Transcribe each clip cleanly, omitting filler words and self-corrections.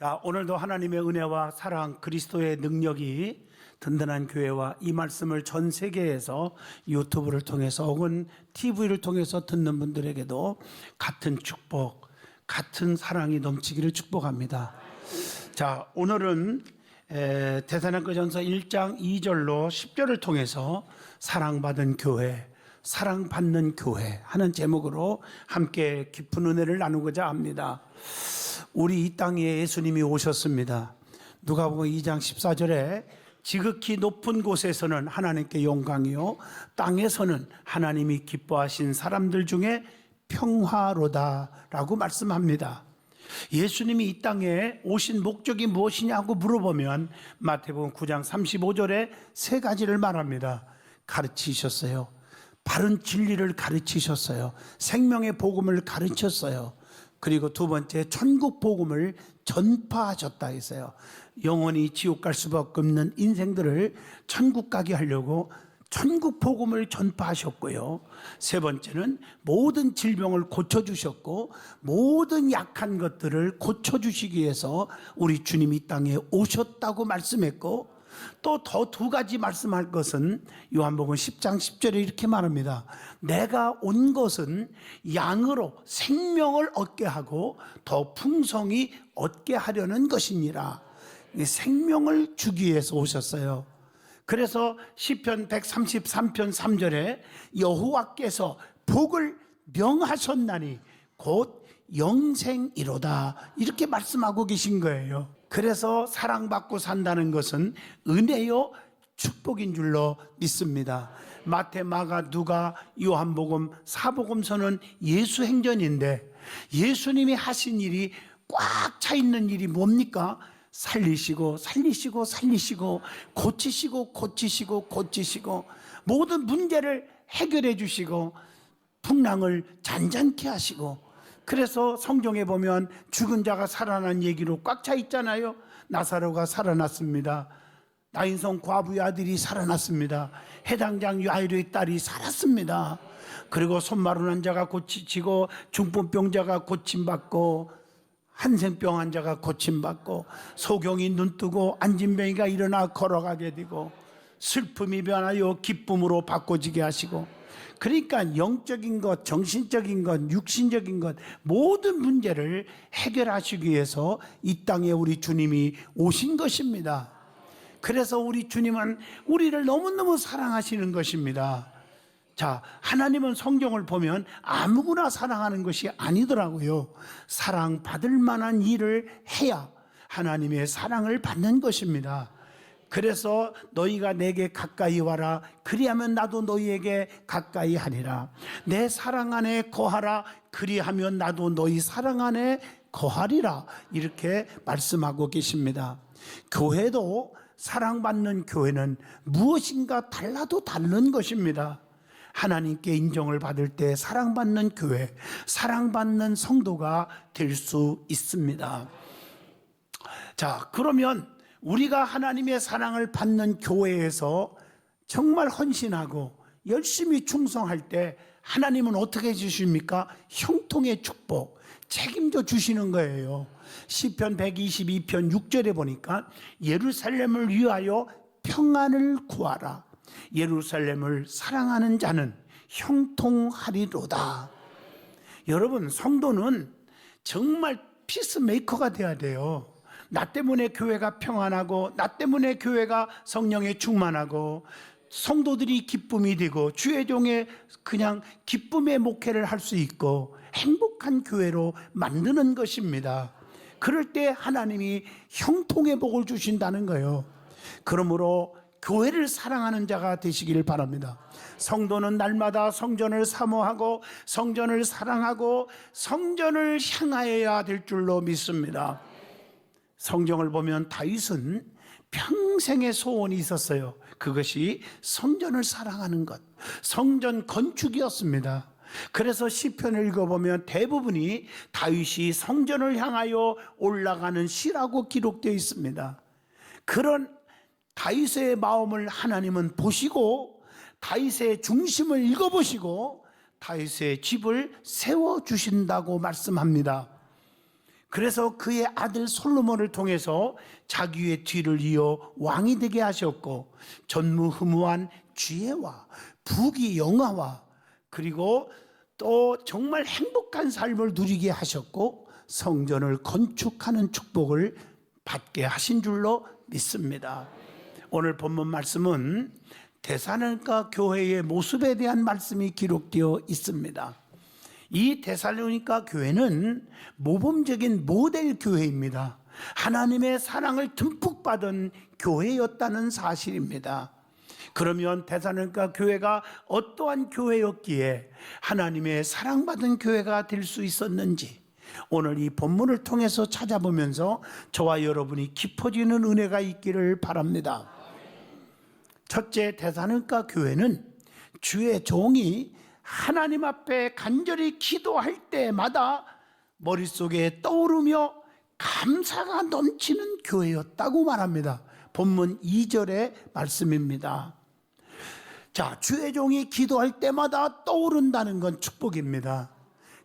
자, 오늘도 하나님의 은혜와 사랑, 그리스도의 능력이 든든한 교회와 이 말씀을 전 세계에서 유튜브를 통해서 혹은 TV를 통해서 듣는 분들에게도 같은 축복, 같은 사랑이 넘치기를 축복합니다. 자, 오늘은 데살로니가전서 1장 2절로 10절을 통해서 사랑받은 교회, 사랑받는 교회 하는 제목으로 함께 깊은 은혜를 나누고자 합니다. 우리 이 땅에 예수님이 오셨습니다. 누가복음 2장 14절에 지극히 높은 곳에서는 하나님께 영광이요 땅에서는 하나님이 기뻐하신 사람들 중에 평화로다라고 말씀합니다. 예수님이 이 땅에 오신 목적이 무엇이냐고 물어보면 마태복음 9장 35절에 세 가지를 말합니다. 가르치셨어요. 바른 진리를 가르치셨어요. 생명의 복음을 가르쳤어요. 그리고 두 번째, 천국 복음을 전파하셨다 했어요. 영원히 지옥 갈 수밖에 없는 인생들을 천국 가게 하려고 천국 복음을 전파하셨고요. 세 번째는 모든 질병을 고쳐주셨고 모든 약한 것들을 고쳐주시기 위해서 우리 주님이 이 땅에 오셨다고 말씀했고, 또 더 두 가지 말씀할 것은 요한복음 10장 10절에 이렇게 말합니다. 내가 온 것은 양으로 생명을 얻게 하고 더 풍성히 얻게 하려는 것이니라. 생명을 주기 위해서 오셨어요. 그래서 시편 133편 3절에 여호와께서 복을 명하셨나니 곧 영생이로다, 이렇게 말씀하고 계신 거예요. 그래서 사랑받고 산다는 것은 은혜요 축복인 줄로 믿습니다. 마태, 마가, 누가, 요한복음, 사복음서는 예수 행전인데 예수님이 하신 일이 꽉 차 있는 일이 뭡니까? 살리시고 살리시고 살리시고 고치시고 고치시고 고치시고 모든 문제를 해결해 주시고 풍랑을 잔잔케 하시고, 그래서 성경에 보면 죽은 자가 살아난 얘기로 꽉 차 있잖아요. 나사로가 살아났습니다. 나인성 과부의 아들이 살아났습니다. 해당장 야이로의 딸이 살았습니다. 그리고 손마른 환자가 고치시고 중풍병자가 고침받고 한센병 환자가 고침받고 소경이 눈뜨고 안진뱅이가 일어나 걸어가게 되고 슬픔이 변하여 기쁨으로 바꿔지게 하시고, 그러니까 영적인 것, 정신적인 것, 육신적인 것 모든 문제를 해결하시기 위해서 이 땅에 우리 주님이 오신 것입니다. 그래서 우리 주님은 우리를 너무너무 사랑하시는 것입니다. 자, 하나님은 성경을 보면 아무거나 사랑하는 것이 아니더라고요. 사랑받을 만한 일을 해야 하나님의 사랑을 받는 것입니다. 그래서 너희가 내게 가까이 와라, 그리하면 나도 너희에게 가까이 하리라. 내 사랑 안에 거하라, 그리하면 나도 너희 사랑 안에 거하리라, 이렇게 말씀하고 계십니다. 교회도, 사랑받는 교회는 무엇인가 달라도 다른 것입니다. 하나님께 인정을 받을 때 사랑받는 교회, 사랑받는 성도가 될 수 있습니다. 자, 그러면 우리가 하나님의 사랑을 받는 교회에서 정말 헌신하고 열심히 충성할 때 하나님은 어떻게 해주십니까? 형통의 축복, 책임져 주시는 거예요. 시편 122편 6절에 보니까 예루살렘을 위하여 평안을 구하라. 예루살렘을 사랑하는 자는 형통하리로다. 여러분, 성도는 정말 피스메이커가 돼야 돼요. 나 때문에 교회가 평안하고, 나 때문에 교회가 성령에 충만하고, 성도들이 기쁨이 되고, 주의 종에 그냥 기쁨의 목회를 할 수 있고 행복한 교회로 만드는 것입니다. 그럴 때 하나님이 형통의 복을 주신다는 거예요. 그러므로 교회를 사랑하는 자가 되시기를 바랍니다. 성도는 날마다 성전을 사모하고 성전을 사랑하고 성전을 향하여야 될 줄로 믿습니다. 성경을 보면 다윗은 평생의 소원이 있었어요. 그것이 성전을 사랑하는 것, 성전 건축이었습니다. 그래서 시편을 읽어보면 대부분이 다윗이 성전을 향하여 올라가는 시라고 기록되어 있습니다. 그런 다윗의 마음을 하나님은 보시고 다윗의 중심을 읽어보시고 다윗의 집을 세워주신다고 말씀합니다. 그래서 그의 아들 솔로몬을 통해서 자기의 뒤를 이어 왕이 되게 하셨고, 전무후무한 지혜와 부귀영화와 그리고 또 정말 행복한 삶을 누리게 하셨고, 성전을 건축하는 축복을 받게 하신 줄로 믿습니다. 오늘 본문 말씀은 데살로니가 교회의 모습에 대한 말씀이 기록되어 있습니다. 이 데살로니가 교회는 모범적인 모델 교회입니다. 하나님의 사랑을 듬뿍 받은 교회였다는 사실입니다. 그러면 데살로니가 교회가 어떠한 교회였기에 하나님의 사랑받은 교회가 될 수 있었는지, 오늘 이 본문을 통해서 찾아보면서 저와 여러분이 깊어지는 은혜가 있기를 바랍니다. 첫째, 데살로니가 교회는 주의 종이 하나님 앞에 간절히 기도할 때마다 머릿속에 떠오르며 감사가 넘치는 교회였다고 말합니다. 본문 2절의 말씀입니다. 자, 주의 종이 기도할 때마다 떠오른다는 건 축복입니다.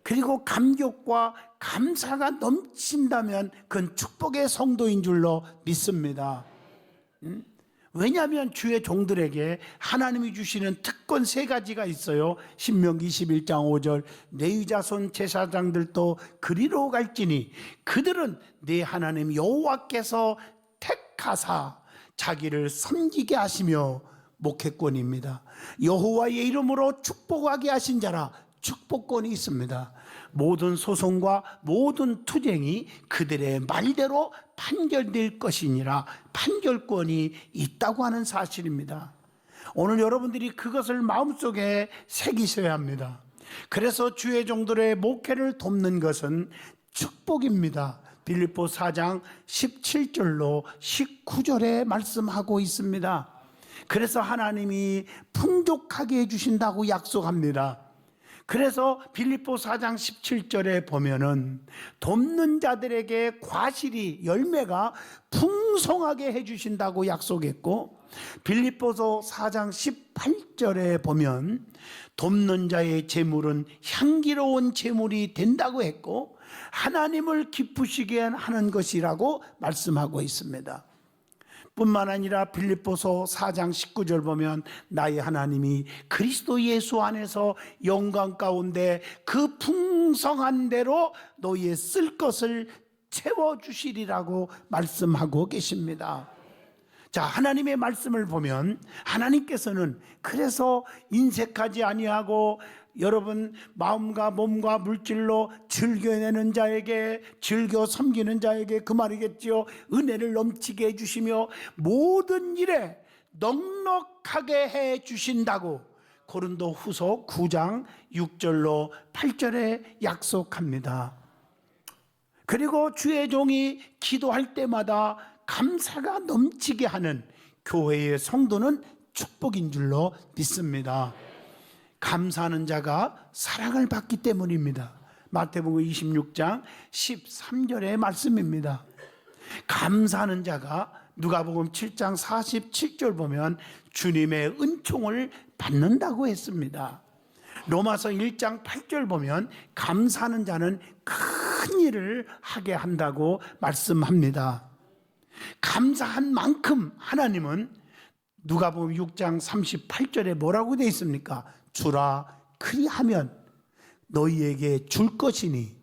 그리고 감격과 감사가 넘친다면 그건 축복의 성도인 줄로 믿습니다. 왜냐하면 주의 종들에게 하나님이 주시는 특권 3가지가 있어요. 신명기 21장 5절, 레위 자손 제사장들도 그리로 갈지니 그들은 네 하나님 여호와께서 택하사 자기를 섬기게 하시며 목회권입니다. 여호와의 이름으로 축복하게 하신 자라 축복권이 있습니다. 모든 소송과 모든 투쟁이 그들의 말대로 판결될 것이니라 판결권이 있다고 하는 사실입니다. 오늘 여러분들이 그것을 마음속에 새기셔야 합니다. 그래서 주의 종들의 목회를 돕는 것은 축복입니다. 빌립보 4장 17절로 19절에 말씀하고 있습니다. 그래서 하나님이 풍족하게 해주신다고 약속합니다. 그래서 빌립보 4장 17절에 보면은 돕는 자들에게 과실이 열매가 풍성하게 해주신다고 약속했고, 빌립보서 4장 18절에 보면 돕는 자의 재물은 향기로운 재물이 된다고 했고 하나님을 기쁘시게 하는 것이라고 말씀하고 있습니다. 뿐만 아니라 빌립보서 4장 19절 보면 나의 하나님이 그리스도 예수 안에서 영광 가운데 그 풍성한 대로 너희의 쓸 것을 채워주시리라고 말씀하고 계십니다. 자, 하나님의 말씀을 보면 하나님께서는 그래서 인색하지 아니하고 여러분 마음과 몸과 물질로 즐겨내는 자에게, 즐겨 섬기는 자에게, 그 말이겠죠, 은혜를 넘치게 해주시며 모든 일에 넉넉하게 해주신다고 고린도 후서 9장 6절로 8절에 약속합니다. 그리고 주의 종이 기도할 때마다 감사가 넘치게 하는 교회의 성도는 축복인 줄로 믿습니다. 감사하는 자가 사랑을 받기 때문입니다. 마태복음 26장 13절의 말씀입니다. 감사하는 자가 누가복음 7장 47절 보면 주님의 은총을 받는다고 했습니다. 로마서 1장 8절 보면 감사하는 자는 큰 일을 하게 한다고 말씀합니다. 감사한 만큼 하나님은 누가복음 6장 38절에 뭐라고 되어 있습니까? 주라 그리하면 너희에게 줄 것이니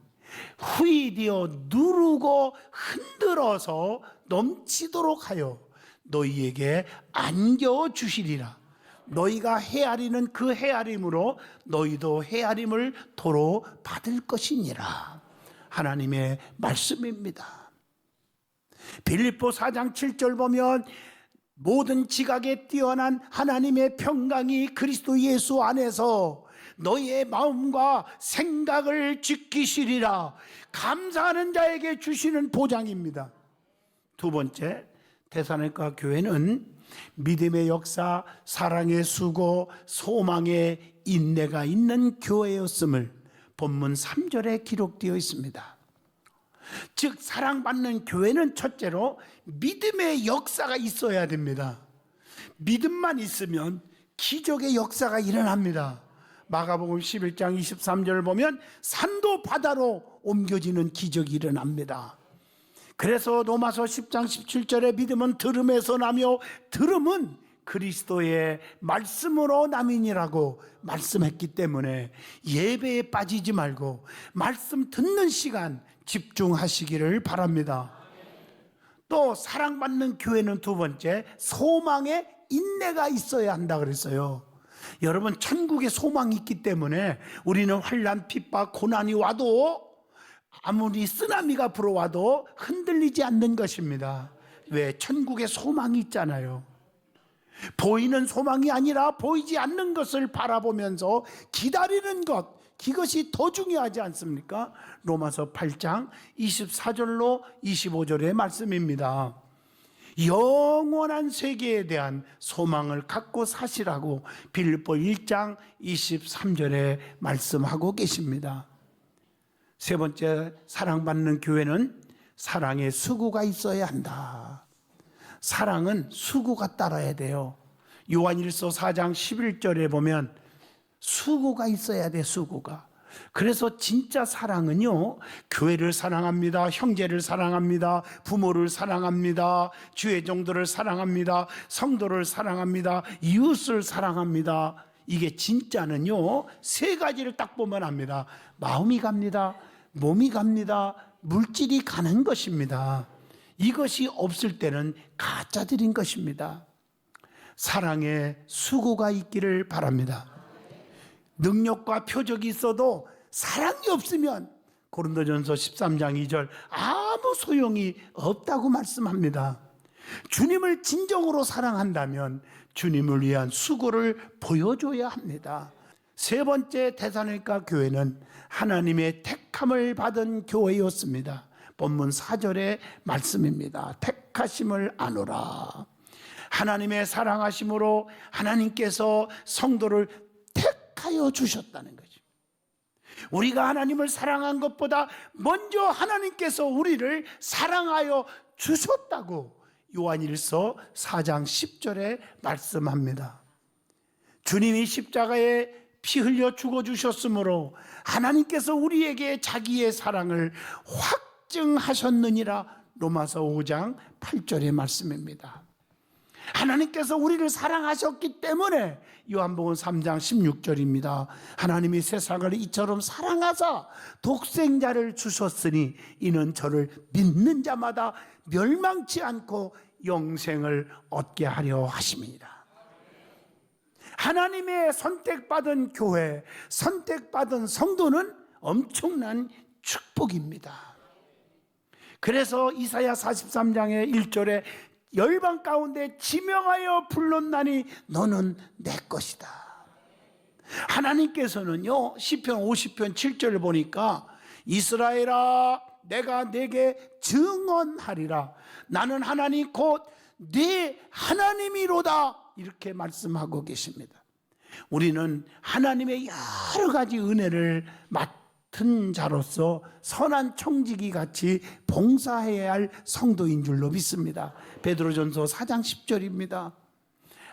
후히 되어 누르고 흔들어서 넘치도록 하여 너희에게 안겨 주시리라. 너희가 헤아리는 그 헤아림으로 너희도 헤아림을 도로 받을 것이니라. 하나님의 말씀입니다. 빌립보 4장 7절 보면 모든 지각에 뛰어난 하나님의 평강이 그리스도 예수 안에서 너희의 마음과 생각을 지키시리라. 감사하는 자에게 주시는 보장입니다. 두 번째, 데살로니가 교회는 믿음의 역사, 사랑의 수고, 소망의 인내가 있는 교회였음을 본문 3절에 기록되어 있습니다. 즉 사랑받는 교회는 첫째로 믿음의 역사가 있어야 됩니다. 믿음만 있으면 기적의 역사가 일어납니다. 마가복음 11장 23절을 보면 산도 바다로 옮겨지는 기적이 일어납니다. 그래서 로마서 10장 17절에 믿음은 들음에서 나며 들음은 그리스도의 말씀으로 남이니라고 말씀했기 때문에 예배에 빠지지 말고 말씀 듣는 시간 집중하시기를 바랍니다. 또 사랑받는 교회는 두 번째, 소망에 인내가 있어야 한다 그랬어요. 여러분, 천국에 소망이 있기 때문에 우리는 환난, 핍박, 고난이 와도 아무리 쓰나미가 불어와도 흔들리지 않는 것입니다. 왜? 천국에 소망이 있잖아요. 보이는 소망이 아니라 보이지 않는 것을 바라보면서 기다리는 것, 이것이 더 중요하지 않습니까? 로마서 8장 24절로 25절의 말씀입니다. 영원한 세계에 대한 소망을 갖고 사시라고 빌립보 1장 23절에 말씀하고 계십니다. 세 번째, 사랑받는 교회는 사랑의 수고가 있어야 한다. 사랑은 수고가 따라야 돼요. 요한일서 4장 11절에 보면 수고가 있어야 돼, 수고가. 그래서 진짜 사랑은요, 교회를 사랑합니다, 형제를 사랑합니다, 부모를 사랑합니다, 주의 종들을 사랑합니다, 성도를 사랑합니다, 이웃을 사랑합니다. 이게 진짜는요, 세 가지를 딱 보면 압니다. 마음이 갑니다, 몸이 갑니다, 물질이 가는 것입니다. 이것이 없을 때는 가짜들인 것입니다. 사랑에 수고가 있기를 바랍니다. 능력과 표적이 있어도 사랑이 없으면 고린도전서 13장 2절 아무 소용이 없다고 말씀합니다. 주님을 진정으로 사랑한다면 주님을 위한 수고를 보여줘야 합니다. 세 번째, 데살로니가 교회는 하나님의 택함을 받은 교회였습니다. 본문 4절의 말씀입니다. 택하심을 아노라. 하나님의 사랑하심으로 하나님께서 성도를 택하여 주셨다는 거죠. 우리가 하나님을 사랑한 것보다 먼저 하나님께서 우리를 사랑하여 주셨다고 요한일서 4장 10절에 말씀합니다. 주님이 십자가에 피 흘려 죽어주셨으므로 하나님께서 우리에게 자기의 사랑을 확증하셨느니라. 로마서 5장 8절의 말씀입니다. 하나님께서 우리를 사랑하셨기 때문에 요한복음 3장 16절입니다. 하나님이 세상을 이처럼 사랑하사 독생자를 주셨으니 이는 저를 믿는 자마다 멸망치 않고 영생을 얻게 하려 하심이니라. 하나님의 선택받은 교회, 선택받은 성도는 엄청난 축복입니다. 그래서 이사야 43장의 1절에 열방 가운데 지명하여 불렀나니 너는 내 것이다. 하나님께서는요, 시편 50편 7절을 보니까 이스라엘아 내가 내게 증언하리라. 나는 하나님 곧 네 하나님이로다. 이렇게 말씀하고 계십니다. 우리는 하나님의 여러 가지 은혜를 맡은 자로서 선한 청지기 같이 봉사해야 할 성도인 줄로 믿습니다. 베드로전서 4장 10절입니다.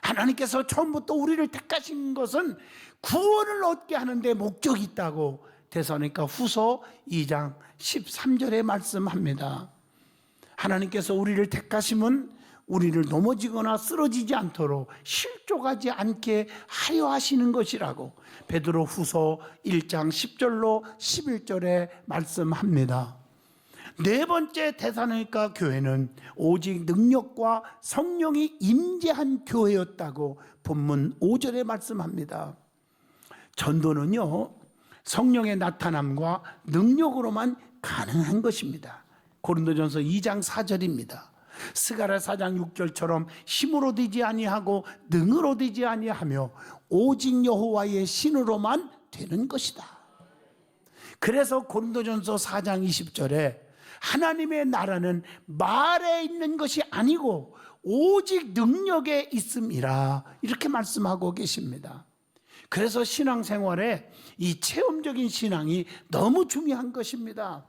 하나님께서 처음부터 우리를 택하신 것은 구원을 얻게 하는데 목적이 있다고 데살로니가 후서 2장 13절에 말씀합니다. 하나님께서 우리를 택하심은 우리를 넘어지거나 쓰러지지 않도록 실족하지 않게 하려 하시는 것이라고 베드로 후서 1장 10절로 11절에 말씀합니다. 네 번째, 데살로니가 교회는 오직 능력과 성령이 임재한 교회였다고 본문 5절에 말씀합니다. 전도는요, 성령의 나타남과 능력으로만 가능한 것입니다. 고린도전서 2장 4절입니다. 스가랴 4장 6절처럼 힘으로 되지 아니하고 능으로 되지 아니하며 오직 여호와의 신으로만 되는 것이다. 그래서 고린도전서 4장 20절에 하나님의 나라는 말에 있는 것이 아니고 오직 능력에 있음이라 이렇게 말씀하고 계십니다. 그래서 신앙생활에 이 체험적인 신앙이 너무 중요한 것입니다.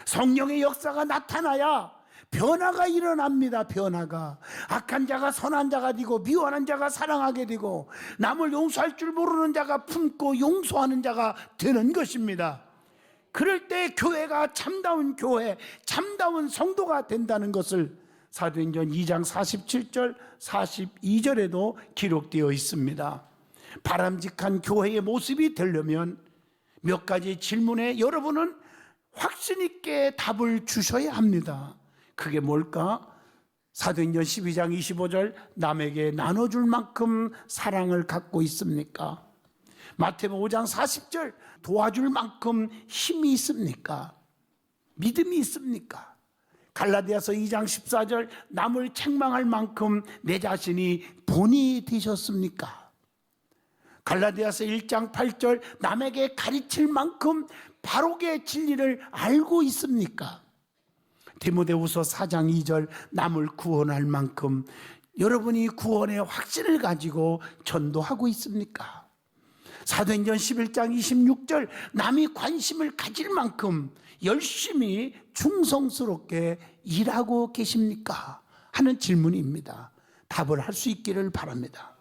성령의 역사가 나타나야 변화가 일어납니다. 변화가. 악한 자가 선한 자가 되고 미워하는 자가 사랑하게 되고 남을 용서할 줄 모르는 자가 품고 용서하는 자가 되는 것입니다. 그럴 때 교회가 참다운 교회, 참다운 성도가 된다는 것을 사도행전 2장 47절 42절에도 기록되어 있습니다. 바람직한 교회의 모습이 되려면 몇 가지 질문에 여러분은 확신 있게 답을 주셔야 합니다. 그게 뭘까? 사도행전 12장 25절 남에게 나눠줄 만큼 사랑을 갖고 있습니까? 마태복음 5장 40절 도와줄 만큼 힘이 있습니까? 믿음이 있습니까? 갈라디아서 2장 14절 남을 책망할 만큼 내 자신이 본이 되셨습니까? 갈라디아서 1장 8절 남에게 가르칠 만큼 바르게 진리를 알고 있습니까? 디모데후서 4장 2절 남을 구원할 만큼 여러분이 구원의 확신을 가지고 전도하고 있습니까? 사도행전 11장 26절 남이 관심을 가질 만큼 열심히 충성스럽게 일하고 계십니까? 하는 질문입니다. 답을 할 수 있기를 바랍니다.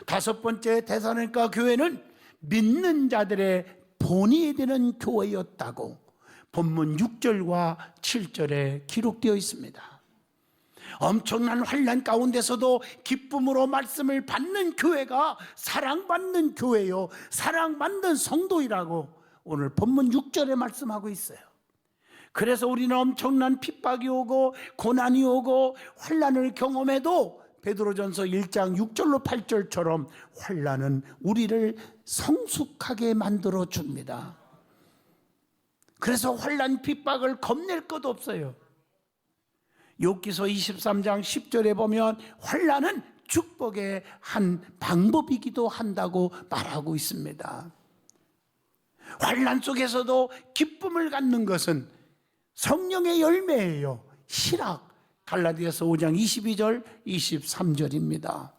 다섯 번째, 데살로니가 교회는 믿는 자들의 본이 되는 교회였다고 본문 6절과 7절에 기록되어 있습니다. 엄청난 환난 가운데서도 기쁨으로 말씀을 받는 교회가 사랑받는 교회요, 사랑받는 성도이라고 오늘 본문 6절에 말씀하고 있어요. 그래서 우리는 엄청난 핍박이 오고 고난이 오고 환난을 경험해도 베드로전서 1장 6절로 8절처럼 환난은 우리를 성숙하게 만들어 줍니다. 그래서 환난 핍박을 겁낼 것 없어요. 욥기서 23장 10절에 보면 환난은 축복의 한 방법이기도 한다고 말하고 있습니다. 환난 속에서도 기쁨을 갖는 것은 성령의 열매예요. 희락. 갈라디아서 5장 22절 23절입니다.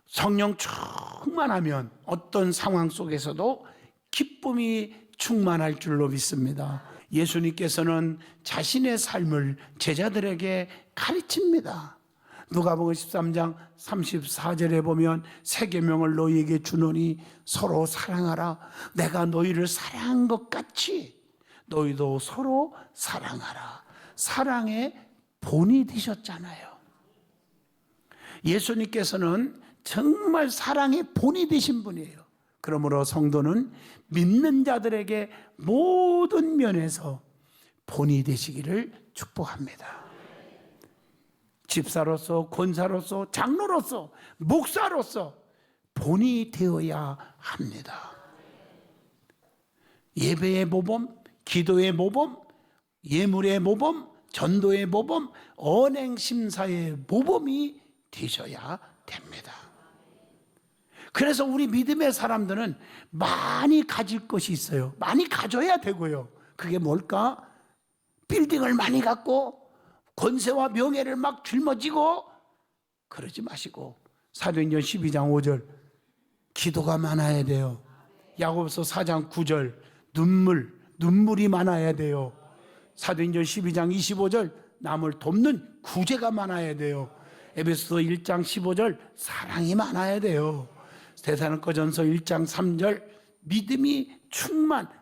성령 충만하면 어떤 상황 속에서도 기쁨이 충만할 줄로 믿습니다. 예수님께서는 자신의 삶을 제자들에게 가르칩니다. 누가복음 13장 34절에 보면 새 계명을 너희에게 주노니 서로 사랑하라. 내가 너희를 사랑한 것 같이 너희도 서로 사랑하라. 사랑의 본이 되셨잖아요. 예수님께서는 정말 사랑의 본이 되신 분이에요. 그러므로 성도는 믿는 자들에게 모든 면에서 본이 되시기를 축복합니다. 집사로서, 권사로서, 장로로서, 목사로서 본이 되어야 합니다. 예배의 모범, 기도의 모범, 예물의 모범, 전도의 모범, 언행심사의 모범이 되셔야 됩니다. 그래서 우리 믿음의 사람들은 많이 가질 것이 있어요. 많이 가져야 되고요. 그게 뭘까? 빌딩을 많이 갖고 권세와 명예를 막 짊어지고 그러지 마시고 사도행전 12장 5절 기도가 많아야 돼요. 야고보서 4장 9절 눈물이 많아야 돼요. 사도행전 12장 25절 남을 돕는 구제가 많아야 돼요. 에베소서 1장 15절 사랑이 많아야 돼요. 데살로니가전서 1장 3절 믿음이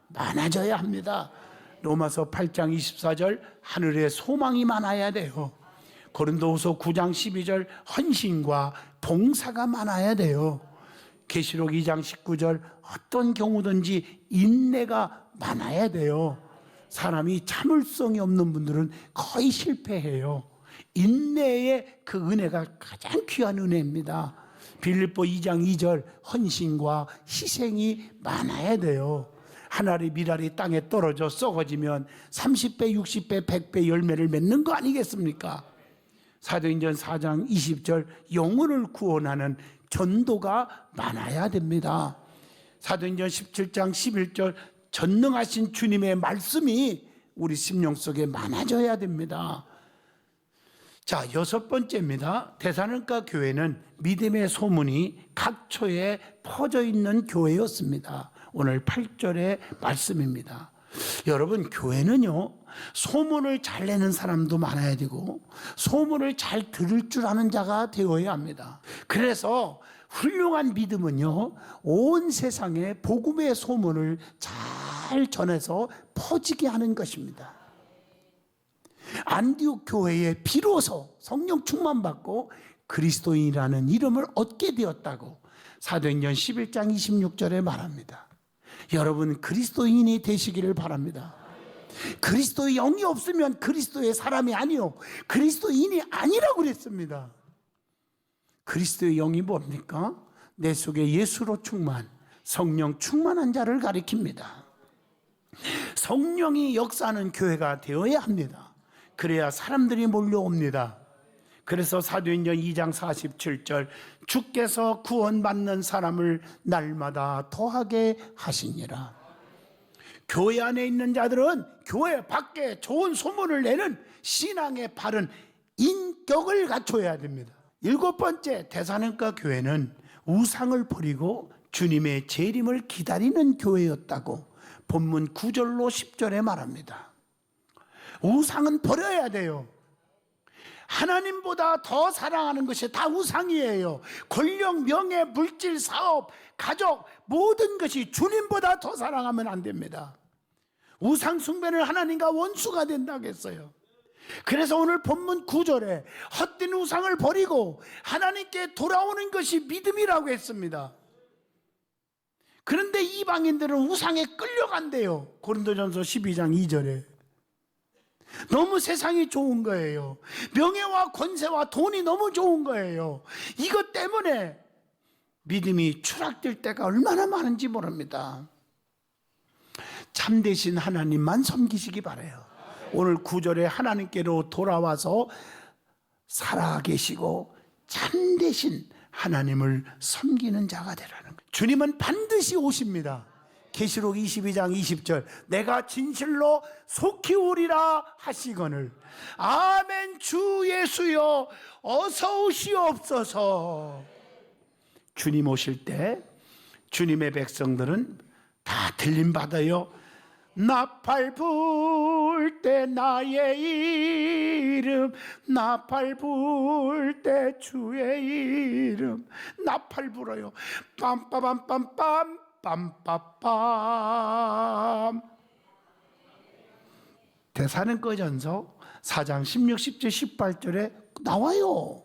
많아져야 합니다. 로마서 8장 24절 하늘에 소망이 많아야 돼요. 고린도후서 9장 12절 헌신과 봉사가 많아야 돼요. 계시록 2장 19절 어떤 경우든지 인내가 많아야 돼요. 사람이 참을성이 없는 분들은 거의 실패해요. 인내의 그 은혜가 가장 귀한 은혜입니다. 빌립보 2장 2절 헌신과 희생이 많아야 돼요. 한 알의 밀알이 땅에 떨어져 썩어지면 30배, 60배, 100배 열매를 맺는 거 아니겠습니까? 사도행전 4장 20절 영혼을 구원하는 전도가 많아야 됩니다. 사도행전 17장 11절 전능하신 주님의 말씀이 우리 심령 속에 많아져야 됩니다. 자, 여섯 번째입니다. 데살로니가 교회는 믿음의 소문이 각처에 퍼져 있는 교회였습니다. 오늘 8절의 말씀입니다. 여러분, 교회는요, 소문을 잘 내는 사람도 많아야 되고 소문을 잘 들을 줄 아는 자가 되어야 합니다. 그래서 훌륭한 믿음은요, 온 세상에 복음의 소문을 잘 전해서 퍼지게 하는 것입니다. 안디옥 교회에 비로소 성령 충만받고 그리스도인이라는 이름을 얻게 되었다고 사도행전 11장 26절에 말합니다. 여러분, 그리스도인이 되시기를 바랍니다. 그리스도의 영이 없으면 그리스도의 사람이 아니요, 그리스도인이 아니라고 그랬습니다. 그리스도의 영이 뭡니까? 내 속에 예수로 충만, 성령 충만한 자를 가리킵니다. 성령이 역사하는 교회가 되어야 합니다. 그래야 사람들이 몰려옵니다. 그래서 사도행전 2장 47절, 주께서 구원받는 사람을 날마다 더하게 하시니라. 교회 안에 있는 자들은 교회 밖에 좋은 소문을 내는 신앙의 바른 인격을 갖춰야 됩니다. 7번째, 데살로니가 교회는 우상을 버리고 주님의 재림을 기다리는 교회였다고 본문 9절로 10절에 말합니다. 우상은 버려야 돼요. 하나님보다 더 사랑하는 것이 다 우상이에요. 권력, 명예, 물질, 사업, 가족, 모든 것이 주님보다 더 사랑하면 안 됩니다. 우상 숭배는 하나님과 원수가 된다고 했어요. 그래서 오늘 본문 9절에 헛된 우상을 버리고 하나님께 돌아오는 것이 믿음이라고 했습니다. 그런데 이방인들은 우상에 끌려간대요. 고린도전서 12장 2절에 너무 세상이 좋은 거예요. 명예와 권세와 돈이 너무 좋은 거예요. 이것 때문에 믿음이 추락될 때가 얼마나 많은지 모릅니다. 참되신 하나님만 섬기시기 바라요. 오늘 9절에 하나님께로 돌아와서 살아계시고 참되신 하나님을 섬기는 자가 되라는 거예요. 주님은 반드시 오십니다. 계시록 22장 20절, 내가 진실로 속히 오리라 하시거늘 아멘. 주 예수여 어서 오시옵소서. 주님 오실 때 주님의 백성들은 다 들림받아요. 나팔 불 때 나의 이름, 나팔 불 때 주의 이름. 나팔 불어요. 빰빠밤빰빰 빰빠빰. 데살로니가전서 4장 16, 17, 18절에 나와요.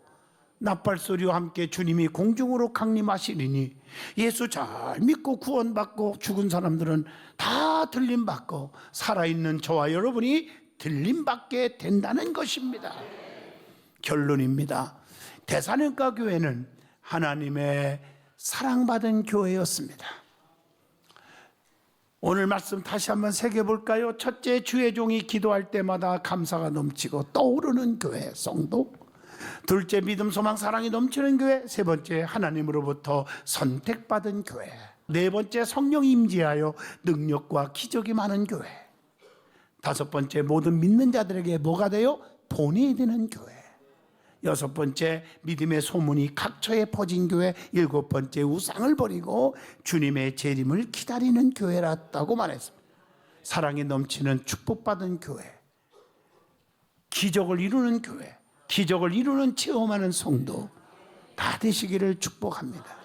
나팔 소리와 함께 주님이 공중으로 강림하시리니 예수 잘 믿고 구원받고 죽은 사람들은 다 들림받고 살아있는 저와 여러분이 들림받게 된다는 것입니다. 결론입니다. 데살로니가 교회는 하나님의 사랑받은 교회였습니다. 오늘 말씀 다시 한번 새겨볼까요? 첫째, 주의 종이 기도할 때마다 감사가 넘치고 떠오르는 교회 성도. 둘째, 믿음, 소망, 사랑이 넘치는 교회. 세 번째, 하나님으로부터 선택받은 교회. 네 번째, 성령 임재하여 능력과 기적이 많은 교회. 다섯 번째, 모든 믿는 자들에게 뭐가 돼요? 본이 되는 교회. 여섯 번째, 믿음의 소문이 각처에 퍼진 교회. 일곱 번째, 우상을 버리고 주님의 재림을 기다리는 교회라고 말했습니다. 사랑이 넘치는 축복받은 교회, 기적을 이루는 교회, 기적을 이루는 체험하는 성도 다 되시기를 축복합니다.